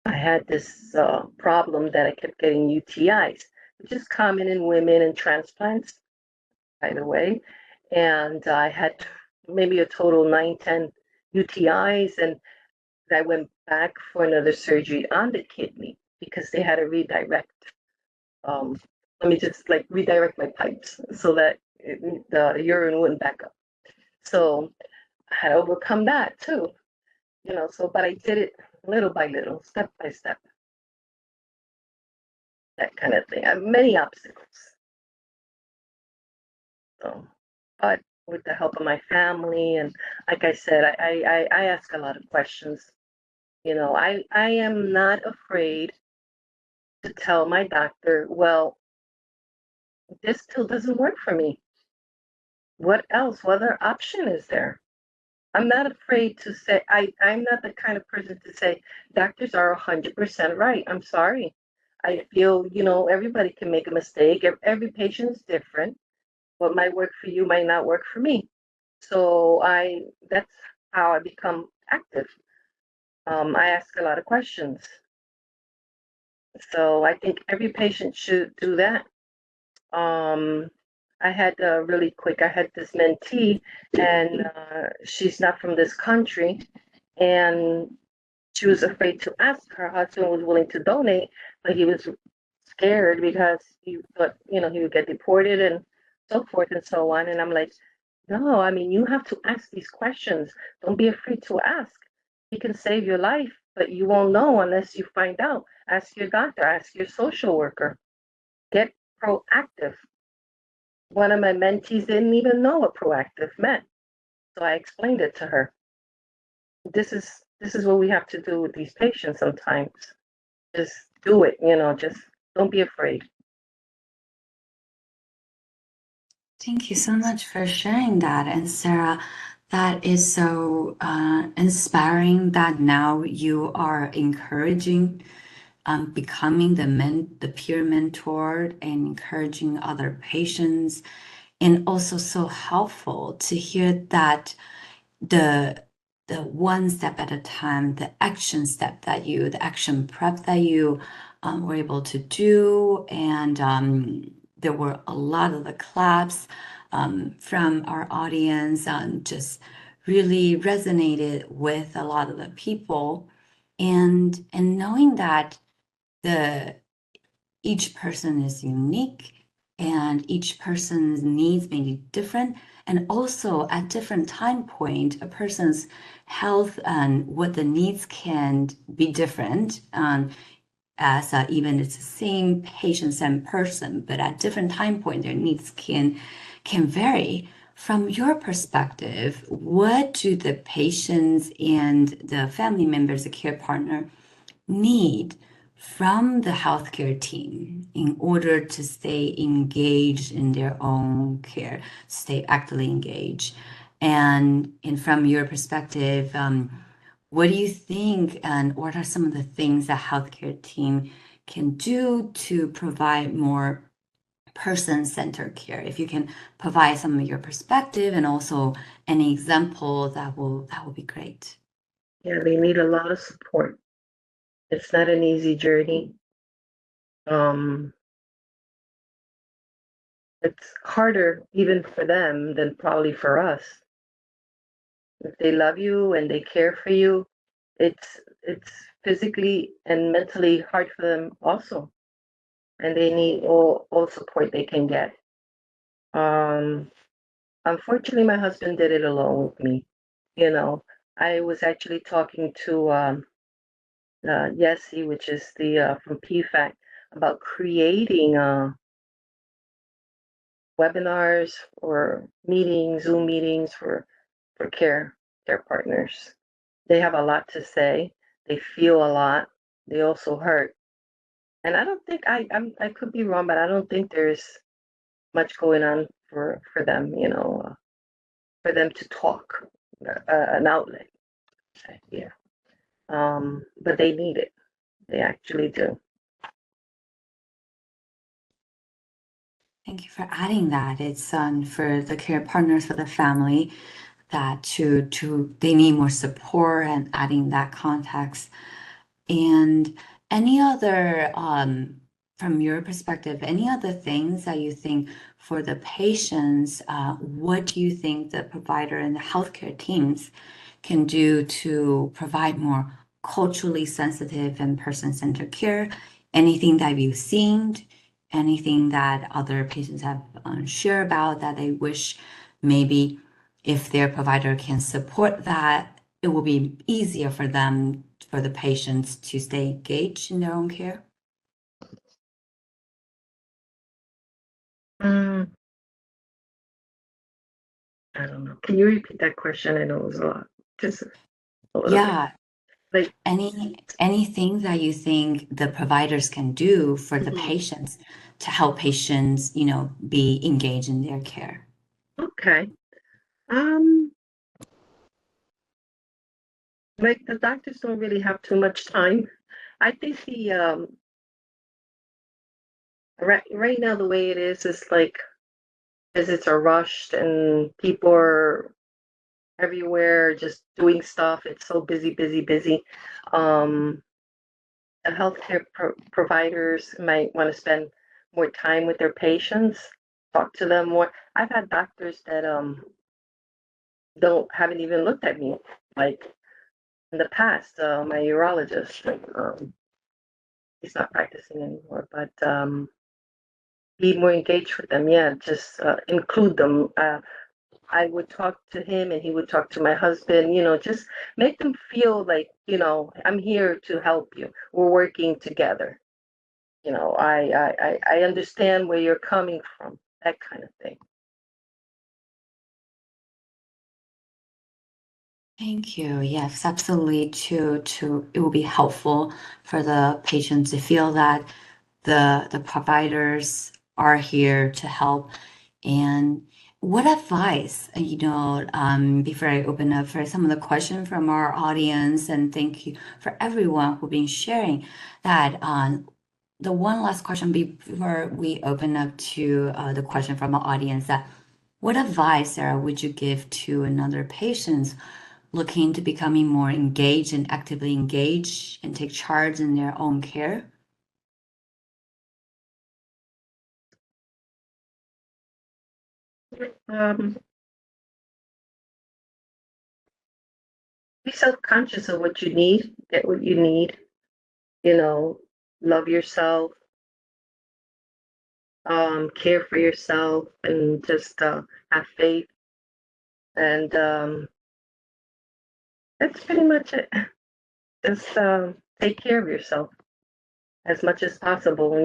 had this problem that I kept getting UTIs, which is common in women and transplants, by the way. And I had maybe a total 9-10 UTIs, and I went back for another surgery on the kidney because they had to redirect. Let me just redirect my pipes so that the urine wouldn't back up. So I had to overcome that too, but I did it little by little, step by step, that kind of thing. I have many obstacles. So, but with the help of my family, and like I said, I ask a lot of questions. I am not afraid to tell my doctor, well, this still doesn't work for me. What else? What other option is there? I'm not afraid to say, I'm not the kind of person to say, doctors are 100% right. I'm sorry. I feel, everybody can make a mistake. Every patient is different. What might work for you might not work for me. So that's how I become active. I ask a lot of questions. So I think every patient should do that. I had really quick, I had this mentee, and she's not from this country, and she was afraid to ask. Her husband was willing to donate, but he was scared because he thought, he would get deported and so forth and so on. And I'm like, no, I mean, you have to ask these questions. Don't be afraid to ask. He can save your life, but you won't know unless you find out. Ask your doctor, ask your social worker. Get proactive. One of my mentees didn't even know what proactive meant. So I explained it to her. This is what we have to do with these patients sometimes. Just do it, just don't be afraid. Thank you so much for sharing that. And Sarah, that is so inspiring that now you are encouraging becoming the peer mentor and encouraging other patients, and also so helpful to hear that the one step at a time, the action prep that you were able to do, and there were a lot of the claps from our audience, just really resonated with a lot of the people, and knowing that each person is unique and each person's needs may be different, and also at different time point a person's health and what the needs can be different, as even it's the same patient, same person, but at different time point their needs can vary. From your perspective, what do the patients and the family members, the care partner, need from the healthcare team in order to stay engaged in their own care, stay actively engaged? And from your perspective, what do you think, and what are some of the things that healthcare team can do to provide more person-centered care? If you can provide some of your perspective and also any example, that will be great. Yeah, they need a lot of support. It's not an easy journey. It's harder even for them than probably for us. If they love you and they care for you, it's physically and mentally hard for them also, and they need all support they can get. Unfortunately, my husband did it alone with me. I was actually talking to Yessie, which is the from PFAC, about creating webinars or meetings, Zoom meetings for care partners. They have a lot to say. They feel a lot. They also hurt. And I don't think I could be wrong, but I don't think there's much going on for them, for them to talk, an outlet. Yeah. But they need it. They actually do. Thank you for adding that. It's for the care partners, for the family, that they need more support, and adding that context. And any other, from your perspective, any other things that you think for the patients, what do you think the provider and the healthcare teams can do to provide more culturally sensitive and person-centered care? Anything that you've seen, anything that other patients have shared about that they wish maybe if their provider can support that, it will be easier for them, for the patients to stay engaged in their own care? Mm, I don't know. Can you repeat that question? I know it was a lot. Just a little bit. Yeah. Like, Anything that you think the providers can do for the Mhm. patients to help patients, be engaged in their care? okay. Um, like the doctors don't really have too much time. I think the right now the way it is like visits are rushed and people are everywhere just doing stuff. It's so busy, busy, busy. Um, the healthcare providers might want to spend more time with their patients, talk to them more. I've had doctors that don't haven't even looked at me like in the past. My urologist, like, he's not practicing anymore, but be more engaged with them. Yeah, just include them. I would talk to him and he would talk to my husband, just make them feel like, I'm here to help you. We're working together. I understand where you're coming from, that kind of thing. Thank you. Yes, absolutely. It will be helpful for the patients to feel that the providers are here to help. And what advice, before I open up for some of the questions from our audience, and thank you for everyone who've been sharing that. The one last question before we open up to the question from our audience, that what advice, Sarah, would you give to another patients looking to becoming more engaged and actively engage and take charge in their own care? Um, be self-conscious of what you need, get what you need, you know, love yourself, care for yourself, and just have faith. And that's pretty much it. Just take care of yourself as much as possible. When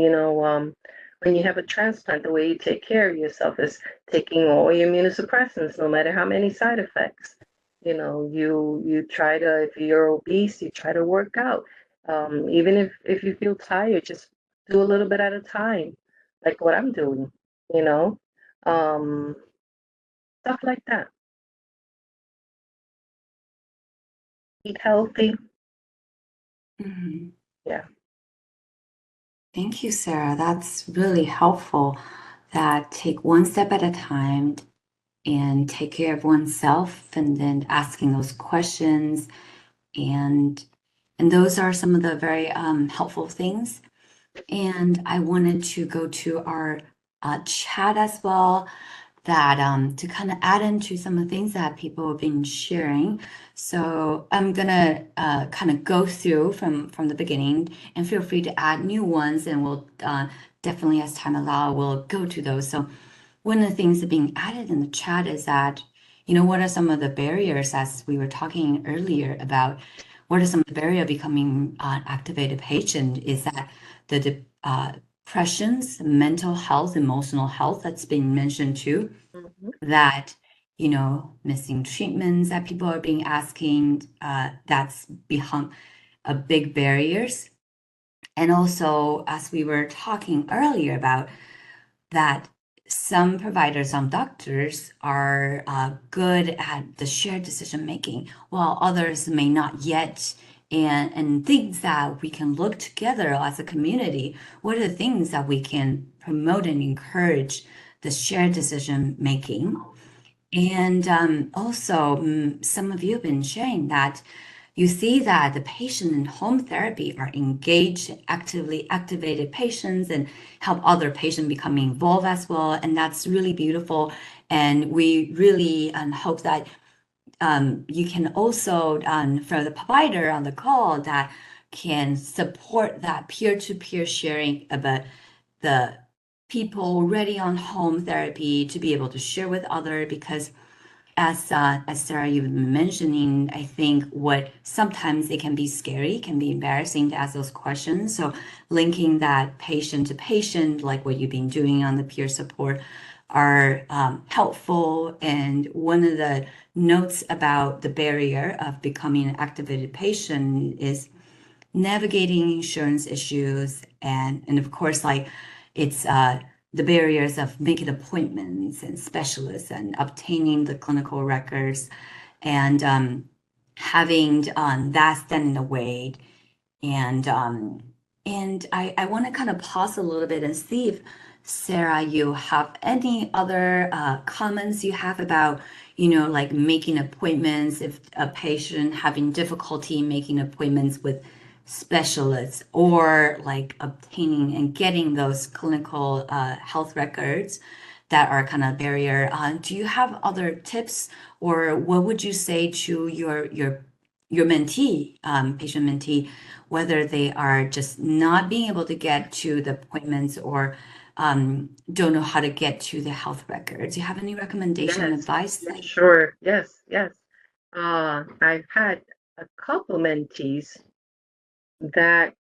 you have a transplant, the way you take care of yourself is taking all your immunosuppressants, no matter how many side effects. You try to, if you're obese, you try to work out. Even if you feel tired, just do a little bit at a time, like what I'm doing. You know, um, stuff like that. Eat healthy. Mhm. Yeah. Thank you, Sarah. That's really helpful. That take one step at a time and take care of oneself, and then asking those questions, and those are some of the very helpful things. And I wanted to go to our chat as well, that to kind of add into some of the things that people have been sharing. So I'm gonna kind of go through from the beginning, and feel free to add new ones, and we'll definitely, as time allow, we'll go to those. So one of the things that being added in the chat is that, what are some of the barriers, as we were talking earlier about, what are some of the barrier becoming an activated patient, is that depressions, mental health, emotional health, that's been mentioned too, Mhm. that, missing treatments that people are being asking, that's become a big barriers. And also, as we were talking earlier about, that some providers, some doctors are good at the shared decision making, while others may not yet. And things that we can look together as a community. What are the things that we can promote and encourage the shared decision making? And also, some of you have been sharing that you see that the patient in home therapy are engaged, actively activated patients, and help other patients become involved as well. And that's really beautiful. And we really hope that you can also, for the provider on the call, that can support that peer-to-peer sharing about the people already on home therapy to be able to share with others, because as Sarah, you've been mentioning, I think what sometimes it can be scary, can be embarrassing to ask those questions. So linking that patient to patient, like what you've been doing on the peer support, are helpful. And one of the notes about the barrier of becoming an activated patient is navigating insurance issues, and of course, like it's the barriers of making appointments and specialists and obtaining the clinical records, and having that stand in the way. And I want to kind of pause a little bit and see if Sarah, you have any other comments you have about, like making appointments, if a patient having difficulty making appointments with specialists, or like obtaining and getting those clinical health records that are kind of barrier. Do you have other tips, or what would you say to your mentee, patient mentee, whether they are just not being able to get to the appointments or don't know how to get to the health records? Do you have any recommendation and Yes, advice? yes, sure. Yes, yes. I've had a couple mentees that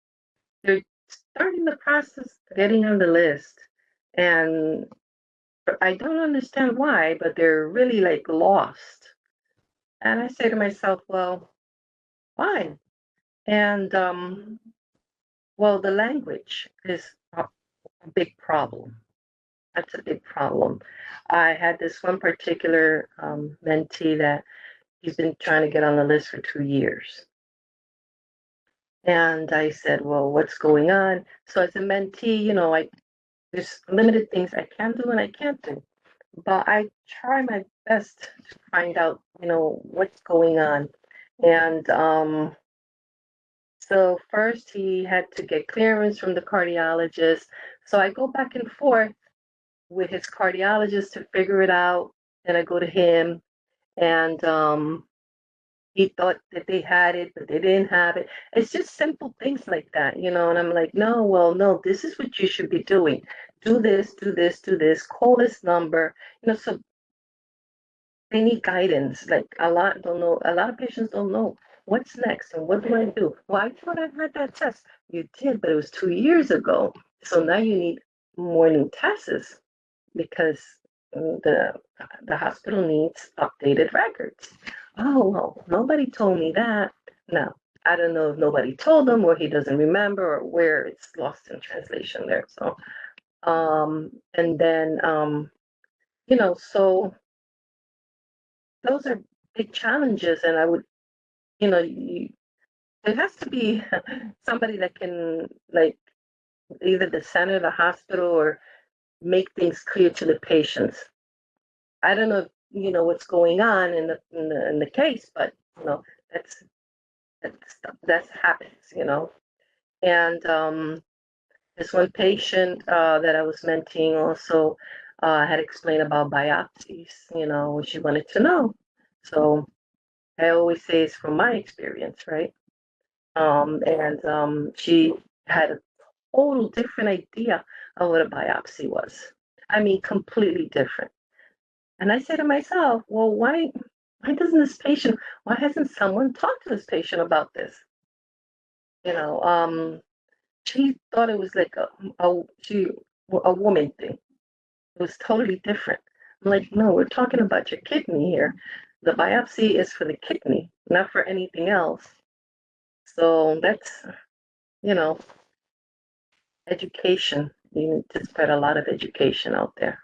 they're starting the process of getting on the list. And I don't understand why, but they're really like lost. And I say to myself, well, why? And well, the language is a big problem. That's a big problem. I had this one particular mentee that he's been trying to get on the list for 2 years. And I said, well, what's going on? So as a mentee, there's limited things I can do and I can't do. But I try my best to find out, what's going on. And so first he had to get clearance from the cardiologist. So I go back and forth with his cardiologist to figure it out. And I go to him, and he thought that they had it, but they didn't have it. It's just simple things like that, and I'm like, no, well, no, this is what you should be doing. Do this, do this, do this, call this number, so they need guidance. Like a lot of patients don't know what's next and what do I do? Well, I thought I had that test. You did, but it was 2 years ago. So now you need more new tests because the hospital needs updated records. Oh, well, nobody told me that. No, I don't know if nobody told him or he doesn't remember or where it's lost in translation there. So, and then, so those are big challenges. And I would, there has to be somebody that can, like, either the center, the hospital, or make things clear to the patients. I don't know if what's going on in the case, but that's happens. And this one patient that I was mentoring also had explained about biopsies, what she wanted to know. So I always say it's from my experience, right? And she had a total different idea of what a biopsy was. I mean, completely different. And I say to myself, well, why hasn't someone talked to this patient about this? She thought it was like a woman thing. It was totally different. I'm like, no, we're talking about your kidney here. The biopsy is for the kidney, not for anything else. So that's, education. You need to spread a lot of education out there.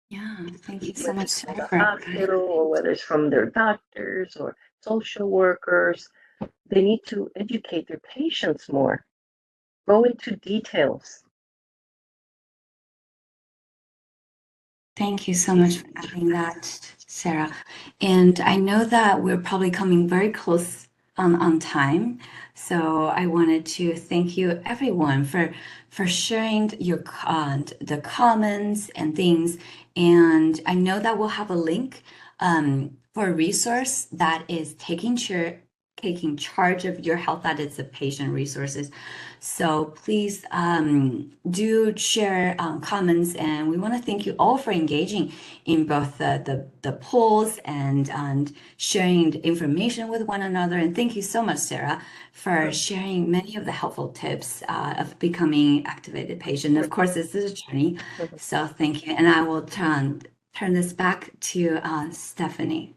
Yeah, thank you so much, From the Sarah. hospital, or whether it's from their doctors or social workers, they need to educate their patients more. Go into details. Thank you so much for adding that, Sarah. And I know that we're probably coming very close on time. So I wanted to thank you everyone for sharing the comments and things. And I know that we'll have a link for a resource that is taking taking charge of your health as a patient resources. So please do share comments, and we want to thank you all for engaging in both the polls and sharing the information with one another. And thank you so much, Sarah, for sharing many of the helpful tips of becoming activated patient. Of course, this is a journey, so thank you. And I will turn this back to Stephanie.